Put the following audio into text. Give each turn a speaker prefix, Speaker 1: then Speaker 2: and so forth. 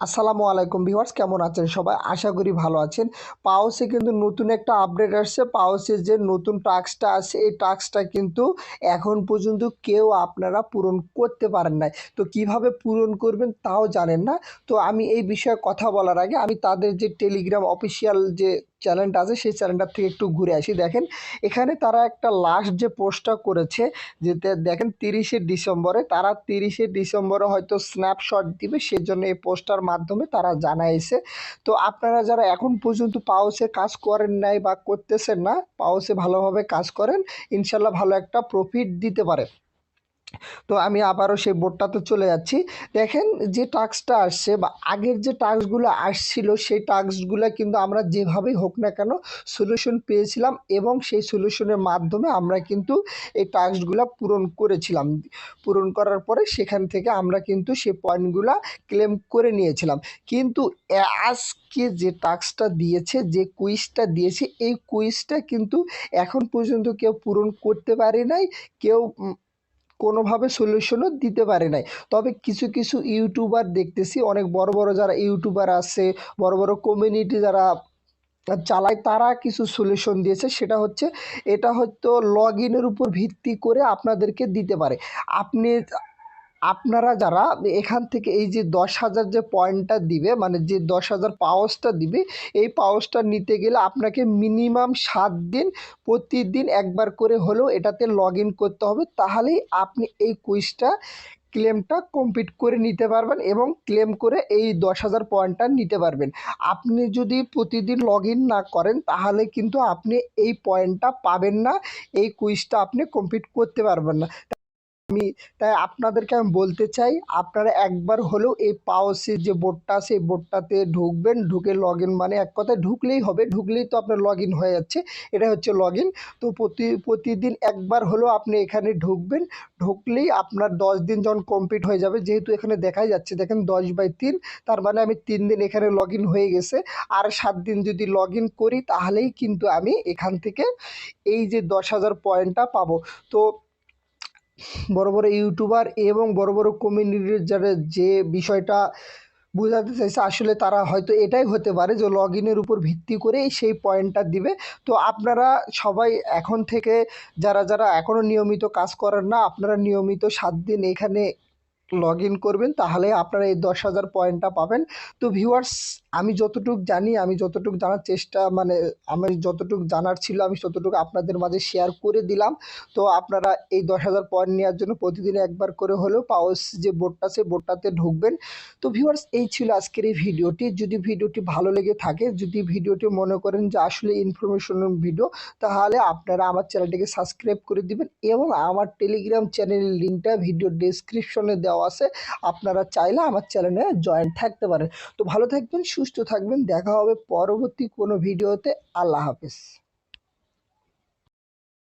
Speaker 1: আসসালামু আলাইকুম ভিউয়ার্স, কেমন আছেন সবাই? আশা করি ভালো আছেন। পাওসে কিন্তু নতুন একটা আপডেট আসছে। পাওসে যে নতুন টাস্কটা আছে এই টাস্কটা কিন্তু এখন পর্যন্ত কেউ আপনারা পূরণ করতে পারেন নাই। তো কিভাবে পূরণ করবেন তাও জানেন না। তো আমি এই বিষয়ে কথা বলার আগে আমি তাদের যে টেলিগ্রাম অফিসিয়াল যে চ্যানেলটা আছে সেই চ্যানেলটার থেকে একটু ঘুরে আসি। দেখেন এখানে তারা একটা লাস্ট যে পোস্টটা করেছে যে দেখেন 30শে ডিসেম্বরে, তারা 30শে ডিসেম্বরে হয়তো স্ন্যাপশট দিবে, সেজন্য এই পোস্টার মাধ্যমে তারা জানাইছে। তো আপনারা যারা এখন পর্যন্ত পাউসে কাজ করেন নাই বা করতেছেন না, পাউসে ভালোভাবে কাজ করেন, ইনশাল্লাহ ভালো একটা প্রফিট দিতে পারে। তো আমি আবারও সেই বোর্ডটাতে চলে যাচ্ছি। দেখেন যে টাস্কটা আসছে বা আগের যে টাস্কগুলো আসছিল সেই টাস্কগুলো কিন্তু আমরা যেভাবেই হোক না কেন সলিউশন পেয়েছিলাম এবং সেই সলিউশনের মাধ্যমে আমরা কিন্তু এই টাস্কগুলো পূরণ করেছিলাম। পূরণ করার পরে সেখান থেকে আমরা কিন্তু সেই পয়েন্টগুলো ক্লেম করে নিয়েছিলাম। কিন্তু আজকে যে টাস্কটা দিয়েছে, যে কুইজটা দিয়েছে, এই কুইজটা কিন্তু এখন পর্যন্ত কেউ পূরণ করতে পারে নাই, কেউ কোনোভাবে সলিউশনও দিতে পারে নাই। তবে কিছু কিছু ইউটিউবার দেখতেছি, অনেক বড় বড় যারা ইউটিউবার আছে, বড় বড় কমিউনিটি যারা চালায়, তারা কিছু সলিউশন দিয়েছে। সেটা হচ্ছে, এটা হয়তো লগ ইনের উপর ভিত্তি করে আপনাদেরকে দিতে পারে। আপনি আপনারা যারা এখান থেকে এই যে 10,000 যে পয়েন্টটা দিবে, মানে যে 10,000 পাওসটা দিবে, এই পাওসটা নিতে গেলে আপনাকে মিনিমাম 7 দিন প্রতিদিন একবার করে হলেও এটাতে লগ ইন করতে হবে। তাহলেই আপনি এই কুইজটা ক্লেমটা কমপ্লিট করে নিতে পারবেন এবং ক্লেম করে এই 10,000 পয়েন্টটা নিতে পারবেন। আপনি যদি প্রতিদিন লগ ইন না করেন তাহলে কিন্তু আপনি এই পয়েন্টটা পাবেন না, এই কুইজটা আপনি কমপ্লিট করতে পারবেন না। তাই আপনাদেরকে আমি বলতে চাই, আপনারা একবার হলেও এই পাওসের যে বোর্ডটা আছে এই বোর্ডটাতে ঢুকবেন। ঢুকে লগ ইন, মানে এক কথায় ঢুকলেই হবে, ঢুকলেই তো আপনার লগ ইন হয়ে যাচ্ছে। এটা হচ্ছে লগ ইন। তো প্রতিদিন একবার হলেও আপনি এখানে ঢুকবেন। ঢুকলেই আপনার 10 দিন যখন কমপ্লিট হয়ে যাবে, যেহেতু এখানে দেখাই যাচ্ছে দেখেন 10/3, তার মানে আমি 3 দিন এখানে লগ ইন হয়ে গেছে। আর 7 দিন যদি লগ ইন করি তাহলেই কিন্তু আমি এখান থেকে এই যে 10,000 পয়েন্টটা পাবো। তো বড় বড় ইউটিউবার এবং বড় বড় কমিউনিটির যারা যে বিষয়টা বোঝাতে চাইছে, আসলে তারা হয়তো এটাই হতে পারে যে লগ ইনের উপর ভিত্তি করেই সেই পয়েন্টটা দিবে। তো আপনারা সবাই এখন থেকে, যারা যারা এখনও নিয়মিত কাজ করেন না, আপনারা নিয়মিত 7 দিন এখানে লগ ইন করবেন, তাহলে আপনারা এই 10,000 পয়েন্টটা পাবেন। তো ভিউয়ার্স, আমি যতটুক জানি, আমি যতটুক জানার চেষ্টা, মানে আমার যতটুক জানার ছিল আমি ততটুকু আপনাদের মাঝে শেয়ার করে দিলাম। তো আপনারা এই 10,000 পয়েন্ট নেওয়ার জন্য প্রতিদিন একবার করে হলেও পাওস যে বোর্ডটা আছে বোর্ডটাতে ঢুকবেন। তো ভিউয়ার্স, এই ছিল আজকের এই ভিডিওটি। যদি ভিডিওটি ভালো লেগে থাকে, যদি ভিডিওটি মনে করেন যে আসলে ইনফরমেশনাল ভিডিও, তাহলে আপনারা আমার চ্যানেলটিকে সাবস্ক্রাইব করে দিবেন এবং আমার টেলিগ্রাম চ্যানেলের লিঙ্কটা ভিডিও ডেসক্রিপশনে দেওয়া আছে। আপনারা চাইলে আমার চ্যানেলে জয়েন থাকতে পারেন। তো ভালো থাকবেন, সুস্থ থাকবেন, দেখা হবে পরবর্তী কোনো ভিডিওতে। আল্লাহ হাফেজ।